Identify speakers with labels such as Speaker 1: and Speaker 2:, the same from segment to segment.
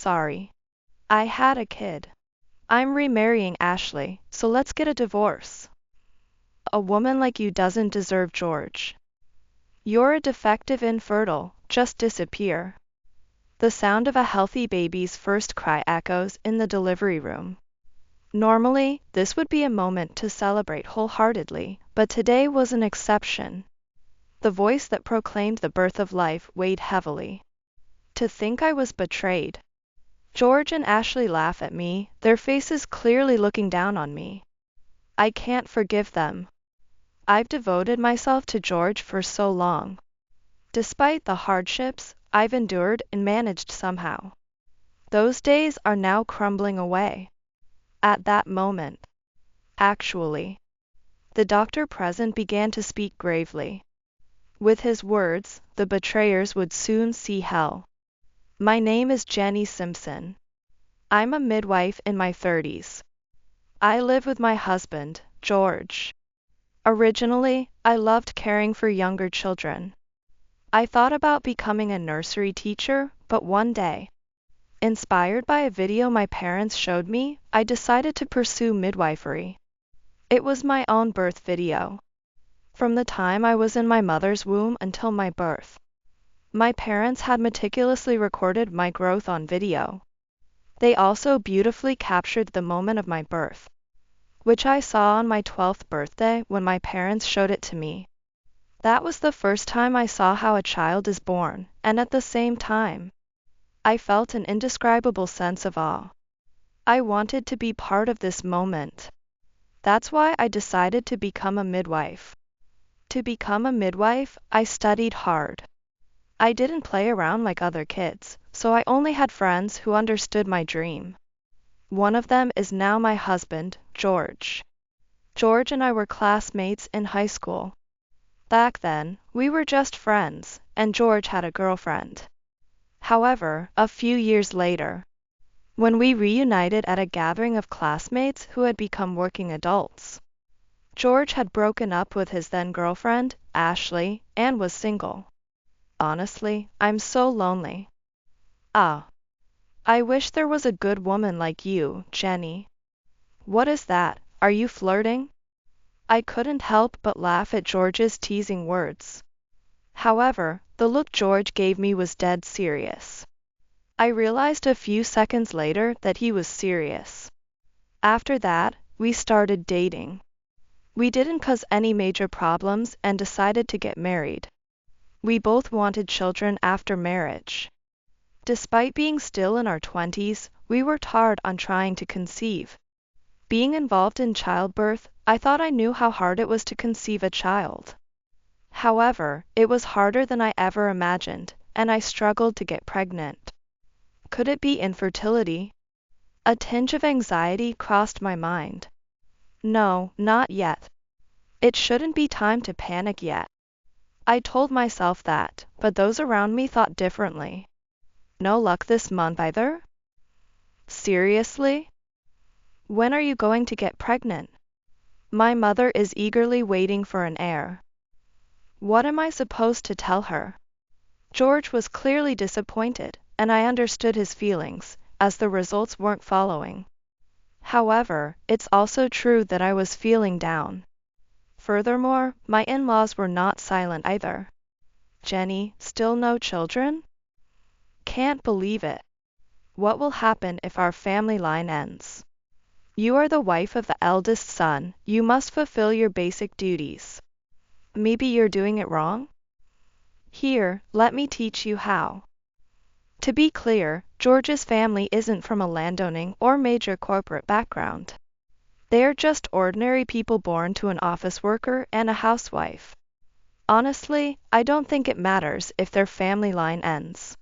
Speaker 1: sorry. I had a kid. I'm remarrying Ashley, so let's get a divorce. A woman like you doesn't deserve George. You're a defective infertile, just disappear. The sound of a healthy baby's first cry echoes in the delivery room. Normally, this would be a moment to celebrate wholeheartedly, but today was an exception. The voice that proclaimed the birth of life weighed heavily. To think I was betrayed. George and Ashley laugh at me, their faces clearly looking down on me. I can't forgive them. I've devoted myself to George for so long. Despite the hardships, I've endured and managed somehow. Those days are now crumbling away. At that moment, actually, the doctor present began to speak gravely. With his words, the betrayers would soon see hell. My name is Jenny Simpson. I'm a midwife in my 30s. I live with my husband, George. Originally, I loved caring for younger children. I thought about becoming a nursery teacher, but one day, inspired by a video my parents showed me, I decided to pursue midwifery. It was my own birth video. From the time I was in my mother's womb until my birth, my parents had meticulously recorded my growth on video. They also beautifully captured the moment of my birth, which I saw on my 12th birthday when my parents showed it to me. That was the first time I saw how a child is born, and at the same time, I felt an indescribable sense of awe. I wanted to be part of this moment. That's why I decided to become a midwife. To become a midwife, I studied hard. I didn't play around like other kids, so I only had friends who understood my dream. One of them is now my husband, George. George and I were classmates in high school. Back then, we were just friends, and George had a girlfriend. However, a few years later, when we reunited at a gathering of classmates who had become working adults, George had broken up with his then girlfriend, Ashley, and was single. Honestly, I'm so lonely. Ah. I wish there was a good woman like you, Jenny. What is that? Are you flirting? I couldn't help but laugh at George's teasing words. However, the look George gave me was dead serious. I realized a few seconds later that he was serious. After that, we started dating. We didn't cause any major problems and decided to get married. We both wanted children after marriage. Despite being still in our 20s, we worked hard on trying to conceive. Being involved in childbirth, I thought I knew how hard it was to conceive a child. However, it was harder than I ever imagined, and I struggled to get pregnant. Could it be infertility? A tinge of anxiety crossed my mind. No, not yet. It shouldn't be time to panic yet. I told myself that, but those around me thought differently. No luck this month either? Seriously? When are you going to get pregnant? My mother is eagerly waiting for an heir. What am I supposed to tell her? George was clearly disappointed, and I understood his feelings, as the results weren't following. However, it's also true that I was feeling down. Furthermore, my in-laws were not silent either. Jenny, still no children? Can't believe it. What will happen if our family line ends? You are the wife of the eldest son, you must fulfill your basic duties. Maybe you're doing it wrong? Here, let me teach you how. To be clear, George's family isn't from a landowning or major corporate background. They're just ordinary people born to an office worker and a housewife. Honestly, I don't think it matters if their family line ends.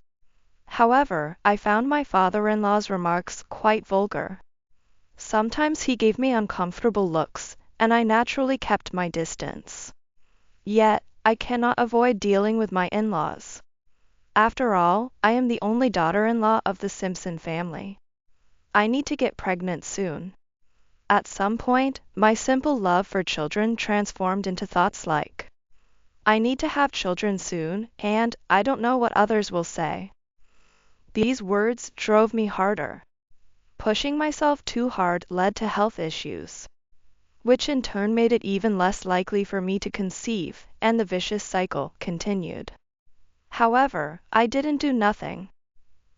Speaker 1: However, I found my father-in-law's remarks quite vulgar. Sometimes he gave me uncomfortable looks, and I naturally kept my distance. Yet, I cannot avoid dealing with my in-laws. After all, I am the only daughter-in-law of the Simpson family. I need to get pregnant soon. At some point, my simple love for children transformed into thoughts like, I need to have children soon, and I don't know what others will say. These words drove me harder. Pushing myself too hard led to health issues, which in turn made it even less likely for me to conceive, and the vicious cycle continued. However, I didn't do nothing.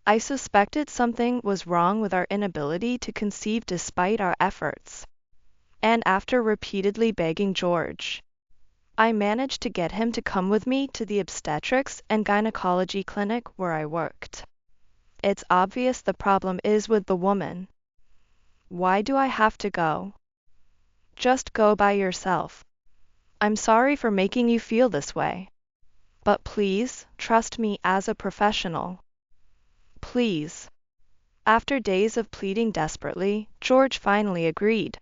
Speaker 1: I suspected something was wrong with our inability to conceive despite our efforts. And after repeatedly begging George, I managed to get him to come with me to the obstetrics and gynecology clinic where I worked. It's obvious the problem is with the woman. Why do I have to go? Just go by yourself. I'm sorry for making you feel this way. But please, trust me as a professional. Please. After days of pleading desperately, George finally agreed.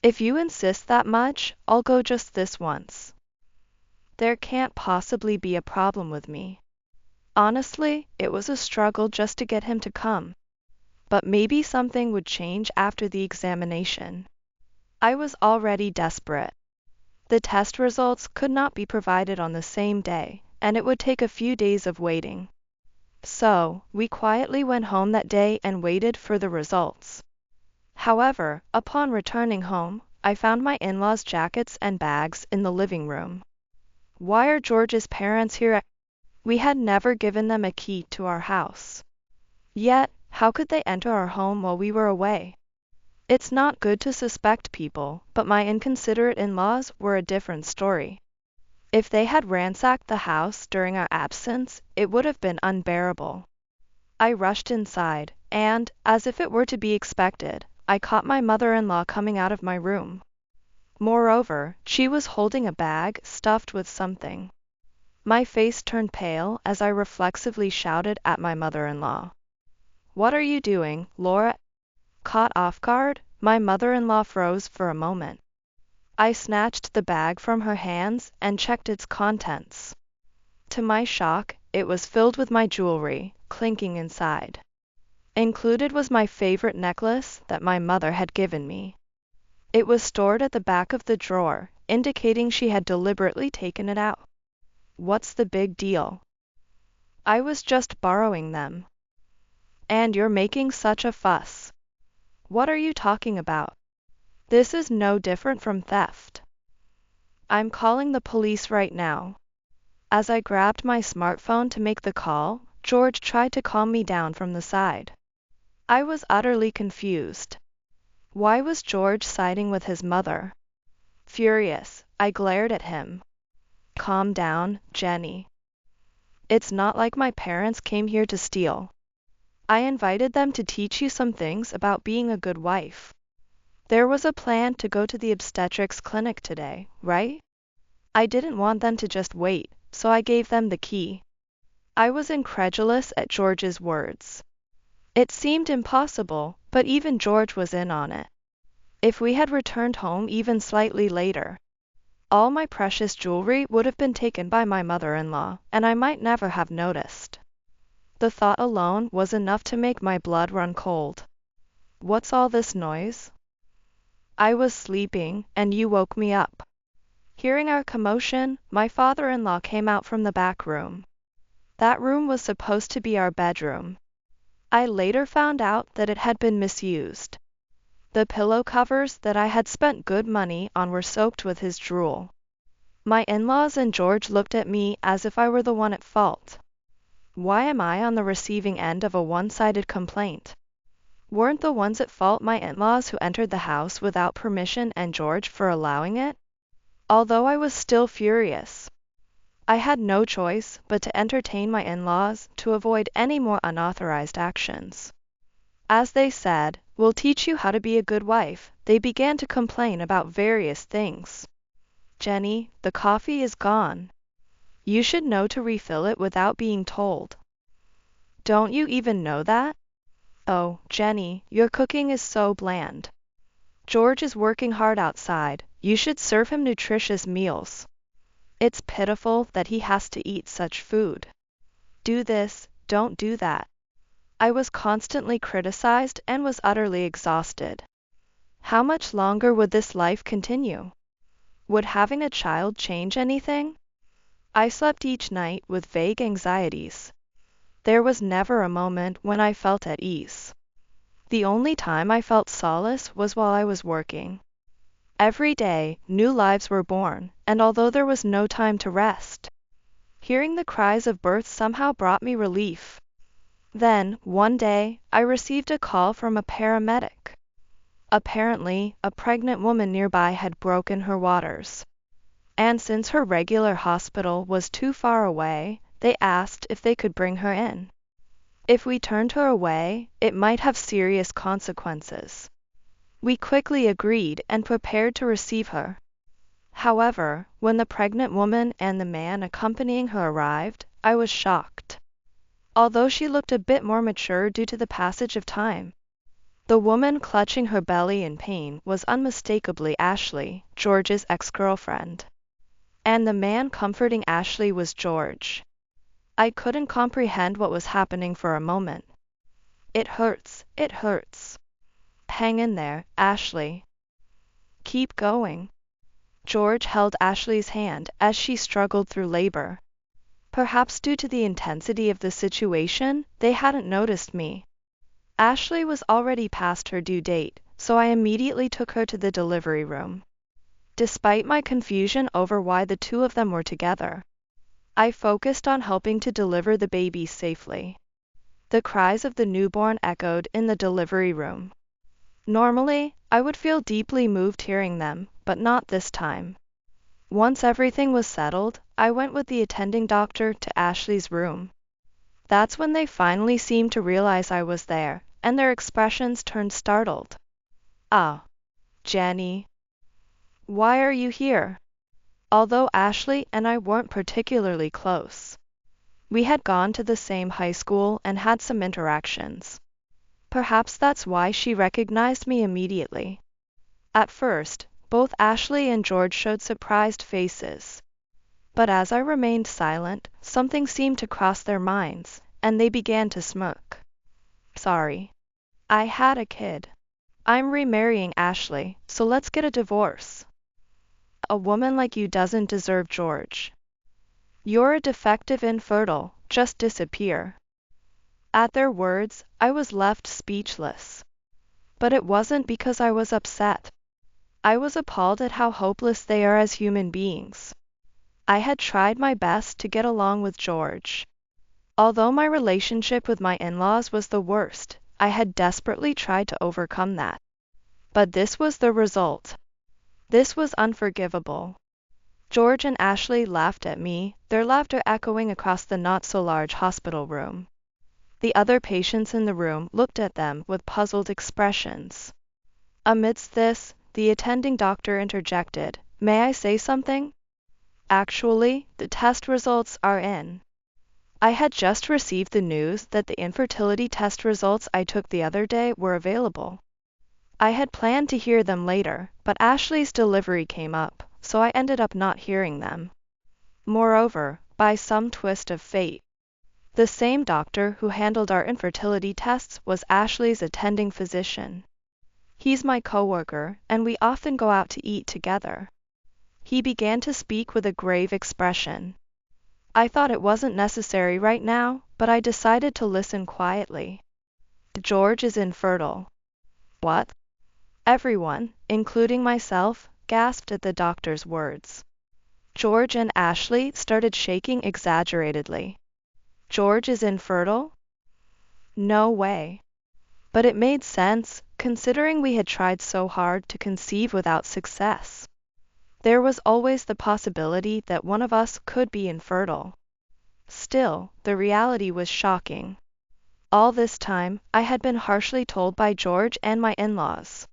Speaker 1: If you insist that much, I'll go just this once. There can't possibly be a problem with me. Honestly, it was a struggle just to get him to come. But maybe something would change after the examination. I was already desperate. The test results could not be provided on the same day, and it would take a few days of waiting. So, we quietly went home that day and waited for the results. However, upon returning home, I found my in-laws' jackets and bags in the living room. Why are George's parents here? We had never given them a key to our house. Yet, how could they enter our home while we were away? It's not good to suspect people, but my inconsiderate in-laws were a different story. If they had ransacked the house during our absence, it would have been unbearable. I rushed inside, and, as if it were to be expected, I caught my mother-in-law coming out of my room. Moreover, she was holding a bag stuffed with something. My face turned pale as I reflexively shouted at my mother-in-law. "What are you doing, Laura?" Caught off guard, my mother-in-law froze for a moment. I snatched the bag from her hands and checked its contents. To my shock, it was filled with my jewelry, clinking inside. Included was my favorite necklace that my mother had given me. It was stored at the back of the drawer, indicating she had deliberately taken it out. What's the big deal? I was just borrowing them. And you're making such a fuss. What are you talking about? This is no different from theft. I'm calling the police right now. As I grabbed my smartphone to make the call, George tried to calm me down from the side. I was utterly confused. Why was George siding with his mother? Furious, I glared at him. Calm down, Jenny. It's not like my parents came here to steal. I invited them to teach you some things about being a good wife. There was a plan to go to the obstetrics clinic today, right? I didn't want them to just wait, so I gave them the key. I was incredulous at George's words. It seemed impossible, but even George was in on it. If we had returned home even slightly later, all my precious jewelry would have been taken by my mother-in-law, and I might never have noticed. The thought alone was enough to make my blood run cold. What's all this noise? I was sleeping, and you woke me up. Hearing our commotion, my father-in-law came out from the back room. That room was supposed to be our bedroom. I later found out that it had been misused. The pillow covers that I had spent good money on were soaked with his drool. My in-laws and George looked at me as if I were the one at fault. Why am I on the receiving end of a one-sided complaint? Weren't the ones at fault my in-laws who entered the house without permission and George for allowing it? Although I was still furious, I had no choice but to entertain my in-laws to avoid any more unauthorized actions. As they said, "We'll teach you how to be a good wife," they began to complain about various things. "Jenny, the coffee is gone. You should know to refill it without being told. Don't you even know that? Oh, Jenny, your cooking is so bland. George is working hard outside. You should serve him nutritious meals. It's pitiful that he has to eat such food. Do this, don't do that." I was constantly criticized and was utterly exhausted. How much longer would this life continue? Would having a child change anything? I slept each night with vague anxieties. There was never a moment when I felt at ease. The only time I felt solace was while I was working. Every day, new lives were born, and although there was no time to rest, hearing the cries of birth somehow brought me relief. Then, one day, I received a call from a paramedic. Apparently, a pregnant woman nearby had broken her waters. And since her regular hospital was too far away, they asked if they could bring her in. If we turned her away, it might have serious consequences. We quickly agreed and prepared to receive her. However, when the pregnant woman and the man accompanying her arrived, I was shocked. Although she looked a bit more mature due to the passage of time, the woman clutching her belly in pain was unmistakably Ashley, George's ex-girlfriend. And the man comforting Ashley was George. I couldn't comprehend what was happening for a moment. It hurts, it hurts. Hang in there, Ashley. Keep going. George held Ashley's hand as she struggled through labor. Perhaps due to the intensity of the situation, they hadn't noticed me. Ashley was already past her due date, so I immediately took her to the delivery room. Despite my confusion over why the two of them were together, I focused on helping to deliver the baby safely. The cries of the newborn echoed in the delivery room. Normally, I would feel deeply moved hearing them, but not this time. Once everything was settled, I went with the attending doctor to Ashley's room. That's when they finally seemed to realize I was there, and their expressions turned startled. "Ah, Jenny. Why are you here?" Although Ashley and I weren't particularly close, we had gone to the same high school and had some interactions. Perhaps that's why she recognized me immediately. At first, both Ashley and George showed surprised faces. But as I remained silent, something seemed to cross their minds, and they began to smirk. "Sorry. I had a kid. I'm remarrying Ashley, so let's get a divorce. A woman like you doesn't deserve George. You're a defective infertile, just disappear." At their words, I was left speechless. But it wasn't because I was upset. I was appalled at how hopeless they are as human beings. I had tried my best to get along with George. Although my relationship with my in-laws was the worst, I had desperately tried to overcome that. But this was the result. This was unforgivable. George and Ashley laughed at me, their laughter echoing across the not-so-large hospital room. The other patients in the room looked at them with puzzled expressions. Amidst this, the attending doctor interjected, "May I say something? Actually, the test results are in." I had just received the news that the infertility test results I took the other day were available. I had planned to hear them later, but Ashley's delivery came up, so I ended up not hearing them. Moreover, by some twist of fate, the same doctor who handled our infertility tests was Ashley's attending physician. He's my coworker, and we often go out to eat together. He began to speak with a grave expression. I thought it wasn't necessary right now, but I decided to listen quietly. "George is infertile." "What?" Everyone, including myself, gasped at the doctor's words. George and Ashley started shaking exaggeratedly. "George is infertile? No way." But it made sense, considering we had tried so hard to conceive without success. There was always the possibility that one of us could be infertile. Still, the reality was shocking. All this time, I had been harshly told by George and my in-laws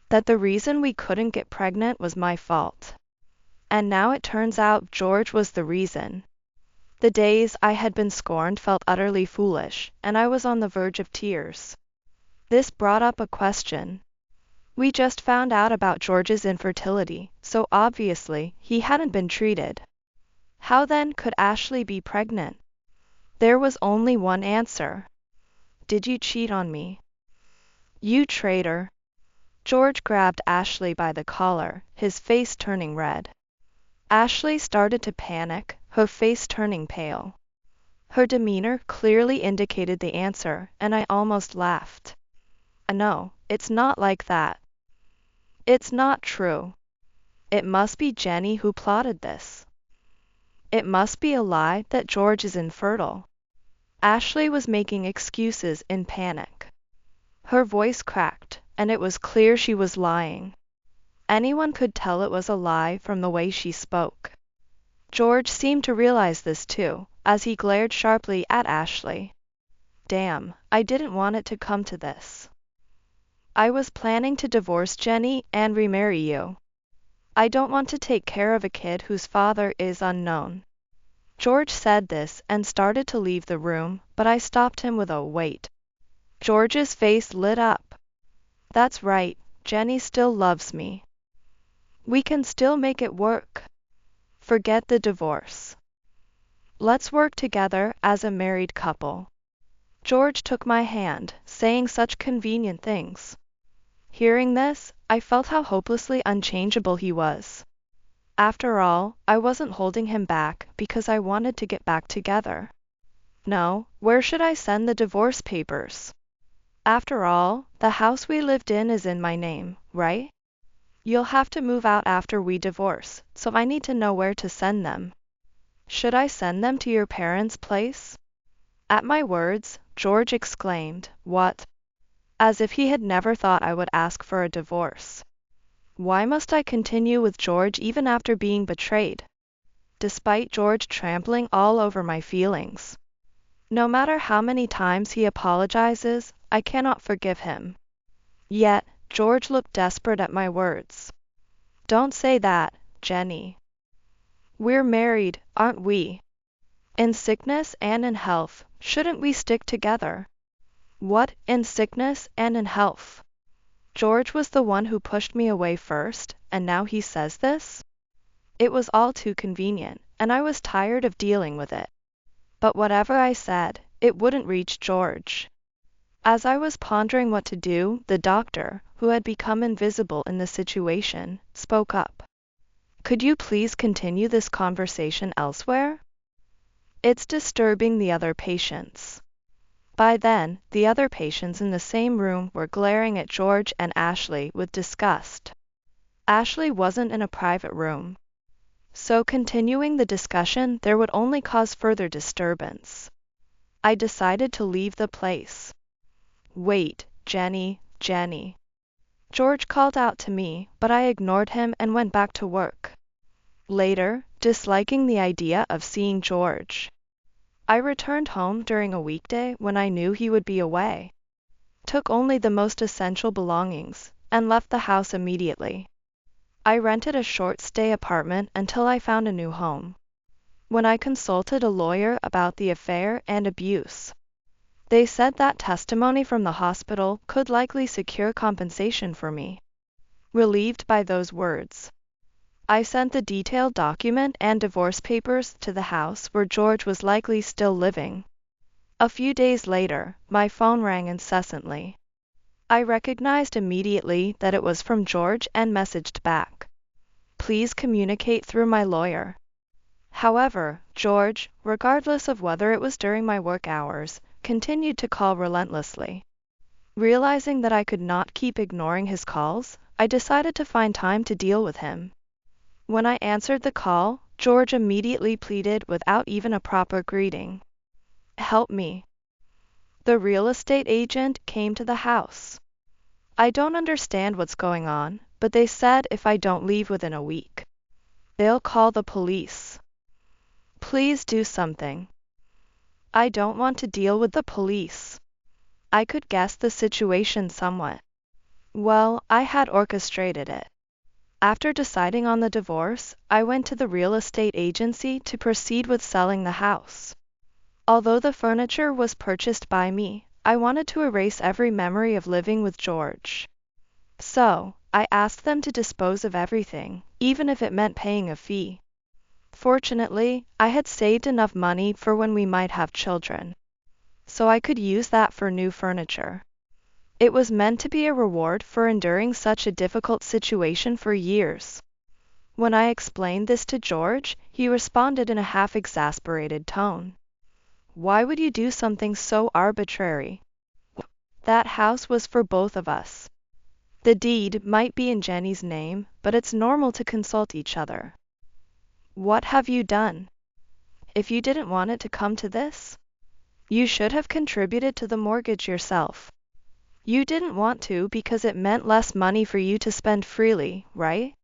Speaker 1: that the reason we couldn't get pregnant was my fault. And now it turns out George was the reason. The days I had been scorned felt utterly foolish, and I was on the verge of tears. This brought up a question. We just found out about George's infertility, so obviously he hadn't been treated. How then could Ashley be pregnant? There was only one answer. "Did you cheat on me?" "You traitor." George grabbed Ashley by the collar, his face turning red. Ashley started to panic, her face turning pale. Her demeanor clearly indicated the answer, and I almost laughed. No, it's not like that. It's not true. It must be Jenny who plotted this. It must be a lie that George is infertile. Ashley was making excuses in panic. Her voice cracked, and it was clear she was lying. Anyone could tell it was a lie from the way she spoke. George seemed to realize this too, as he glared sharply at Ashley. Damn, I didn't want it to come to this. I was planning to divorce Jenny and remarry you. I don't want to take care of a kid whose father is unknown. George said this and started to leave the room, but I stopped him with a wait. George's face lit up. That's right, Jenny still loves me. We can still make it work. Forget the divorce. Let's work together as a married couple. George took my hand, saying such convenient things. Hearing this, I felt how hopelessly unchangeable he was. After all, I wasn't holding him back because I wanted to get back together. No, where should I send the divorce papers? After all, the house we lived in is in my name, right? You'll have to move out after we divorce, so I need to know where to send them. Should I send them to your parents' place? At my words, George exclaimed, "What?" As if he had never thought I would ask for a divorce. Why must I continue with George even after being betrayed? Despite George trampling all over my feelings. No matter how many times he apologizes, I cannot forgive him. Yet, George looked desperate at my words. Don't say that, Jenny. We're married, aren't we? In sickness and in health, shouldn't we stick together? What, in sickness and in health? George was the one who pushed me away first, and now he says this? It was all too convenient, and I was tired of dealing with it. But whatever I said, it wouldn't reach George. As I was pondering what to do, the doctor, who had become invisible in the situation, spoke up. Could you please continue this conversation elsewhere? It's disturbing the other patients. By then, the other patients in the same room were glaring at George and Ashley with disgust. Ashley wasn't in a private room. So continuing the discussion there would only cause further disturbance. I decided to leave the place. Wait, Jenny. George called out to me, but I ignored him and went back to work. Later, disliking the idea of seeing George, I returned home during a weekday when I knew he would be away. Took only the most essential belongings, and left the house immediately. I rented a short-stay apartment until I found a new home. When I consulted a lawyer about the affair and abuse, they said that testimony from the hospital could likely secure compensation for me. Relieved by those words, I sent the detailed document and divorce papers to the house where George was likely still living. A few days later, my phone rang incessantly. I recognized immediately that it was from George and messaged back. Please communicate through my lawyer. However, George, regardless of whether it was during my work hours, continued to call relentlessly. Realizing that I could not keep ignoring his calls, I decided to find time to deal with him. When I answered the call, George immediately pleaded without even a proper greeting. Help me. The real estate agent came to the house. I don't understand what's going on, but they said if I don't leave within a week, they'll call the police. Please do something. I don't want to deal with the police. I could guess the situation somewhat. Well, I had orchestrated it. After deciding on the divorce, I went to the real estate agency to proceed with selling the house. Although the furniture was purchased by me, I wanted to erase every memory of living with George. So, I asked them to dispose of everything, even if it meant paying a fee. Fortunately, I had saved enough money for when we might have children, so I could use that for new furniture. It was meant to be a reward for enduring such a difficult situation for years. When I explained this to George, he responded in a half-exasperated tone. Why would you do something so arbitrary? That house was for both of us. The deed might be in Jenny's name, but it's normal to consult each other. What have you done? If you didn't want it to come to this, you should have contributed to the mortgage yourself. You didn't want to because it meant less money for you to spend freely, right?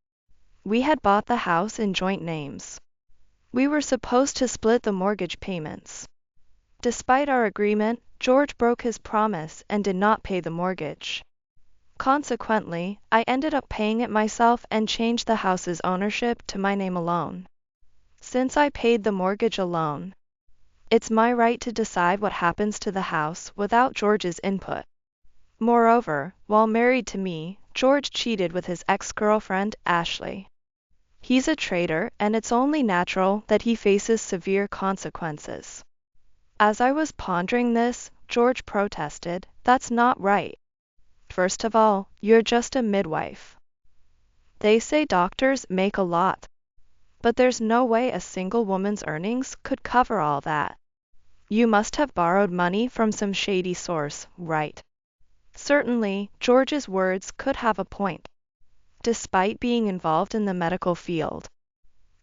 Speaker 1: We had bought the house in joint names. We were supposed to split the mortgage payments. Despite our agreement, George broke his promise and did not pay the mortgage. Consequently, I ended up paying it myself and changed the house's ownership to my name alone. Since I paid the mortgage alone, it's my right to decide what happens to the house without George's input. Moreover, while married to me, George cheated with his ex-girlfriend, Ashley. He's a traitor, and it's only natural that he faces severe consequences. As I was pondering this, George protested, "That's not right. First of all, you're just a midwife. They say doctors make a lot, but there's no way a single woman's earnings could cover all that. You must have borrowed money from some shady source, right?" Certainly, George's words could have a point. Despite being involved in the medical field,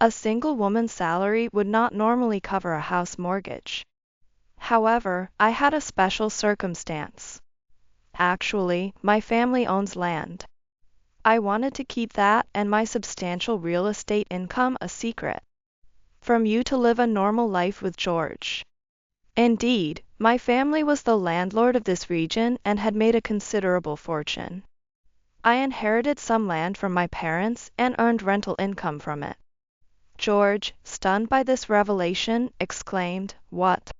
Speaker 1: a single woman's salary would not normally cover a house mortgage. However, I had a special circumstance. Actually, my family owns land. I wanted to keep that and my substantial real estate income a secret from you to live a normal life with George. Indeed, my family was the landlord of this region and had made a considerable fortune. I inherited some land from my parents and earned rental income from it. George, stunned by this revelation, exclaimed, "What?"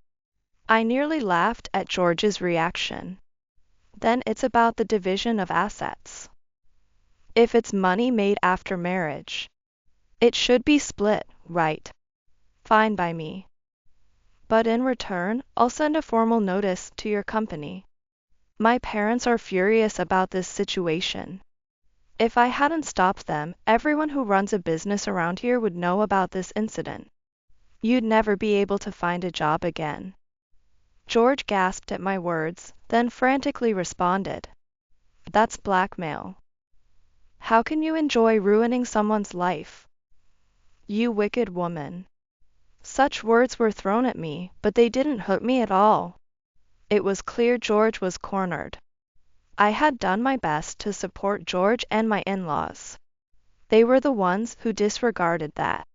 Speaker 1: I nearly laughed at George's reaction. Then it's about the division of assets. If it's money made after marriage, it should be split, right? Fine by me. But in return, I'll send a formal notice to your company. My parents are furious about this situation. If I hadn't stopped them, everyone who runs a business around here would know about this incident. You'd never be able to find a job again. George gasped at my words, then frantically responded, "That's blackmail. How can you enjoy ruining someone's life? You wicked woman." Such words were thrown at me, but they didn't hurt me at all. It was clear George was cornered. I had done my best to support George and my in-laws. They were the ones who disregarded that.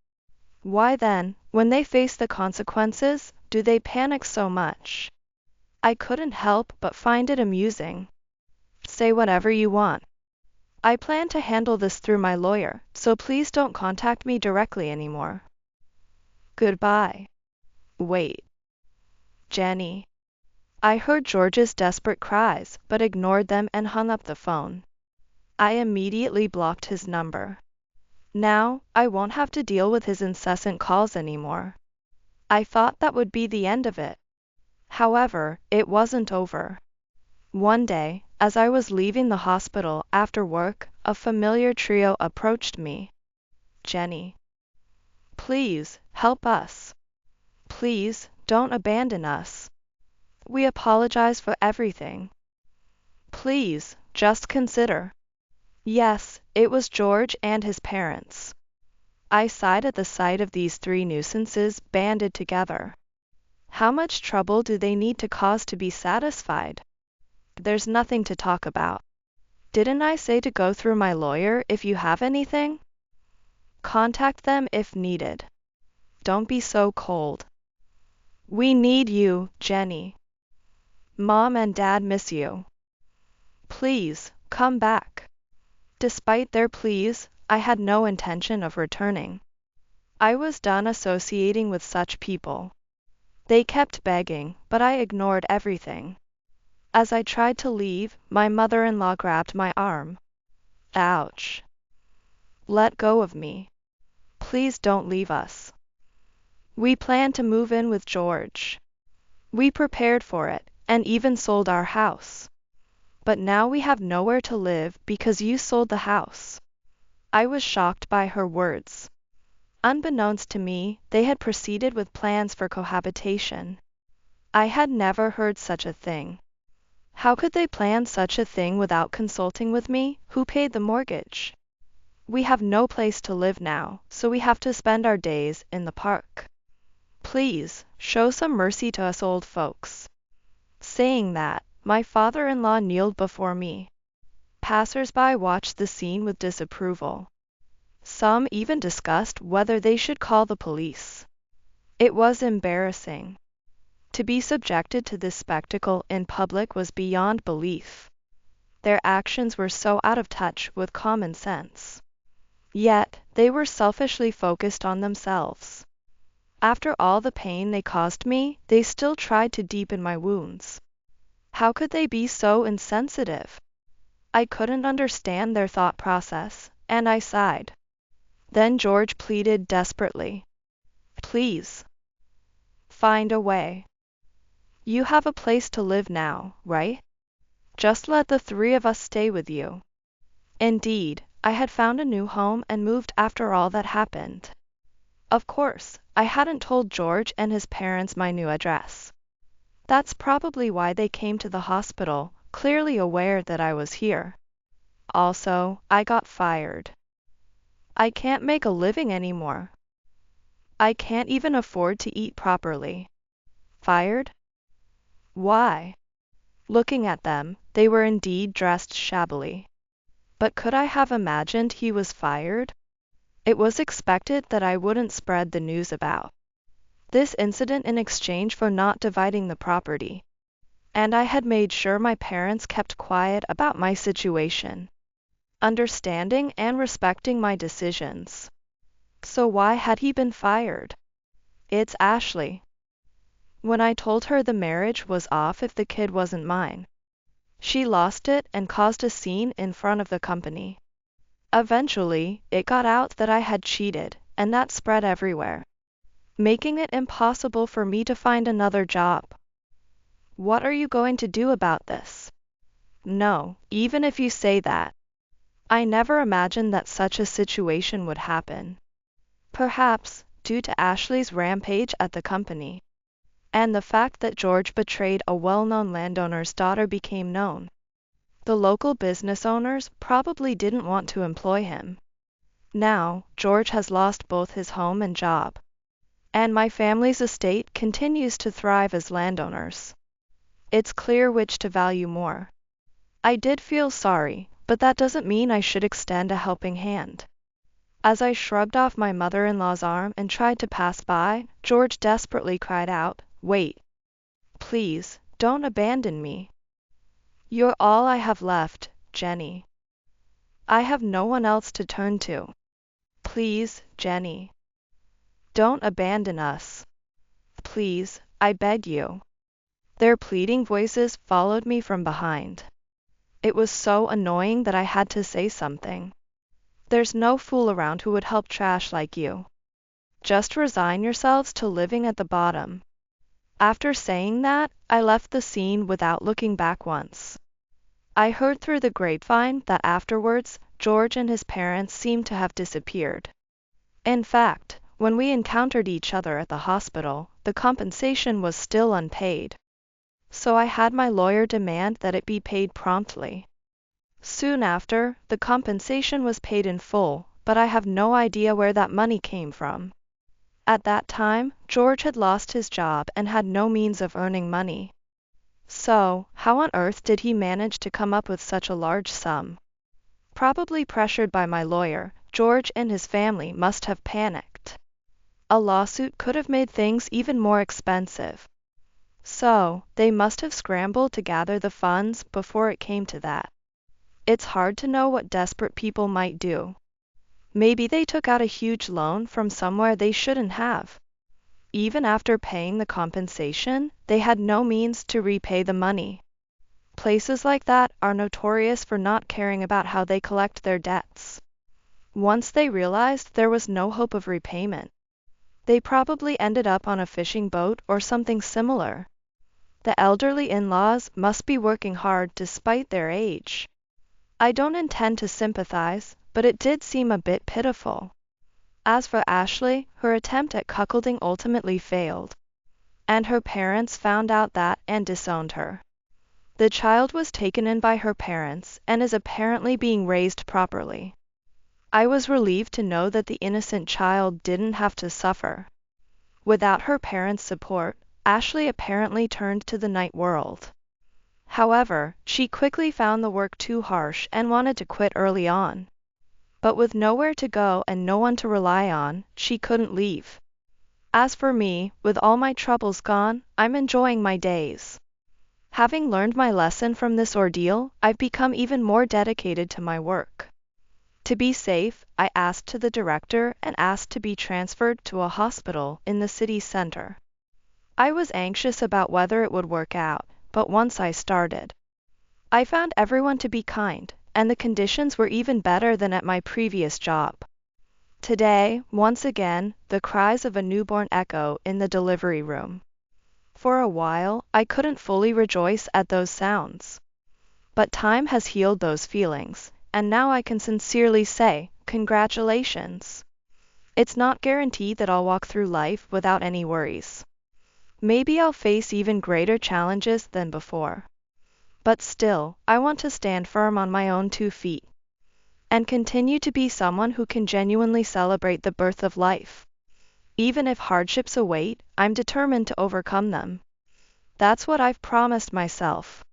Speaker 1: Why then, when they face the consequences, do they panic so much? I couldn't help but find it amusing. Say whatever you want. I plan to handle this through my lawyer, so please don't contact me directly anymore. Goodbye. Wait. Jenny. I heard George's desperate cries, but ignored them and hung up the phone. I immediately blocked his number. Now, I won't have to deal with his incessant calls anymore. I thought that would be the end of it. However, it wasn't over. One day, as I was leaving the hospital after work, a familiar trio approached me. "Jenny. Please, help us. Please, don't abandon us. We apologize for everything. Please, just consider." Yes, it was George and his parents. I sighed at the sight of these three nuisances banded together. How much trouble do they need to cause to be satisfied? There's nothing to talk about. Didn't I say to go through my lawyer if you have anything? Contact them if needed. Don't be so cold. We need you, Jenny. Mom and Dad miss you. Please, come back. Despite their pleas, I had no intention of returning. I was done associating with such people. They kept begging, but I ignored everything. As I tried to leave, my mother-in-law grabbed my arm. Ouch. Let go of me. Please don't leave us. We planned to move in with George. We prepared for it, and even sold our house. But now we have nowhere to live because you sold the house. I was shocked by her words. Unbeknownst to me, they had proceeded with plans for cohabitation. I had never heard such a thing. How could they plan such a thing without consulting with me, who paid the mortgage? We have no place to live now, so we have to spend our days in the park. Please, show some mercy to us old folks. Saying that, my father-in-law kneeled before me. Passers-by watched the scene with disapproval. Some even discussed whether they should call the police. It was embarrassing. To be subjected to this spectacle in public was beyond belief. Their actions were so out of touch with common sense. Yet, they were selfishly focused on themselves. After all the pain they caused me, they still tried to deepen my wounds. How could they be so insensitive? I couldn't understand their thought process, and I sighed. Then George pleaded desperately. Please, find a way. You have a place to live now, right? Just let the three of us stay with you. Indeed, I had found a new home and moved after all that happened. Of course, I hadn't told George and his parents my new address. That's probably why they came to the hospital, clearly aware that I was here. Also, I got fired. I can't make a living anymore. I can't even afford to eat properly. Fired? Why? Looking at them, they were indeed dressed shabbily. But could I have imagined he was fired? It was expected that I wouldn't spread the news about this incident in exchange for not dividing the property. And I had made sure my parents kept quiet about my situation, understanding and respecting my decisions. So why had he been fired? It's Ashley. When I told her the marriage was off if the kid wasn't mine, she lost it and caused a scene in front of the company. Eventually, it got out that I had cheated, and that spread everywhere, making it impossible for me to find another job. What are you going to do about this? No, even if you say that. I never imagined that such a situation would happen. Perhaps, due to Ashley's rampage at the company, and the fact that George betrayed a well-known landowner's daughter became known. The local business owners probably didn't want to employ him. Now, George has lost both his home and job. And my family's estate continues to thrive as landowners. It's clear which to value more. I did feel sorry, but that doesn't mean I should extend a helping hand. As I shrugged off my mother-in-law's arm and tried to pass by, George desperately cried out, "Wait. Please, don't abandon me. You're all I have left, Jenny. I have no one else to turn to. Please, Jenny. Don't abandon us. Please, I beg you." Their pleading voices followed me from behind. It was so annoying that I had to say something. There's no fool around who would help trash like you. Just resign yourselves to living at the bottom. After saying that, I left the scene without looking back once. I heard through the grapevine that afterwards, George and his parents seemed to have disappeared. In fact, when we encountered each other at the hospital, the compensation was still unpaid. So I had my lawyer demand that it be paid promptly. Soon after, the compensation was paid in full, but I have no idea where that money came from. At that time, George had lost his job and had no means of earning money. So, how on earth did he manage to come up with such a large sum? Probably pressured by my lawyer, George and his family must have panicked. A lawsuit could have made things even more expensive. So, they must have scrambled to gather the funds before it came to that. It's hard to know what desperate people might do. Maybe they took out a huge loan from somewhere they shouldn't have. Even after paying the compensation, they had no means to repay the money. Places like that are notorious for not caring about how they collect their debts. Once they realized there was no hope of repayment, they probably ended up on a fishing boat or something similar. The elderly in-laws must be working hard despite their age. I don't intend to sympathize, but it did seem a bit pitiful. As for Ashley, her attempt at cuckolding ultimately failed. and her parents found out that and disowned her. The child was taken in by her parents and is apparently being raised properly. I was relieved to know that the innocent child didn't have to suffer. Without her parents' support, Ashley apparently turned to the night world. However, she quickly found the work too harsh and wanted to quit early on. But with nowhere to go and no one to rely on, she couldn't leave. As for me, with all my troubles gone, I'm enjoying my days. Having learned my lesson from this ordeal, I've become even more dedicated to my work. To be safe, I asked the director and asked to be transferred to a hospital in the city center. I was anxious about whether it would work out, but once I started, I found everyone to be kind, and the conditions were even better than at my previous job. Today, once again, the cries of a newborn echo in the delivery room. For a while, I couldn't fully rejoice at those sounds. But time has healed those feelings, and now I can sincerely say, congratulations. It's not guaranteed that I'll walk through life without any worries. Maybe I'll face even greater challenges than before. But still, I want to stand firm on my own 2 feet and continue to be someone who can genuinely celebrate the birth of life. Even if hardships await, I'm determined to overcome them. That's what I've promised myself.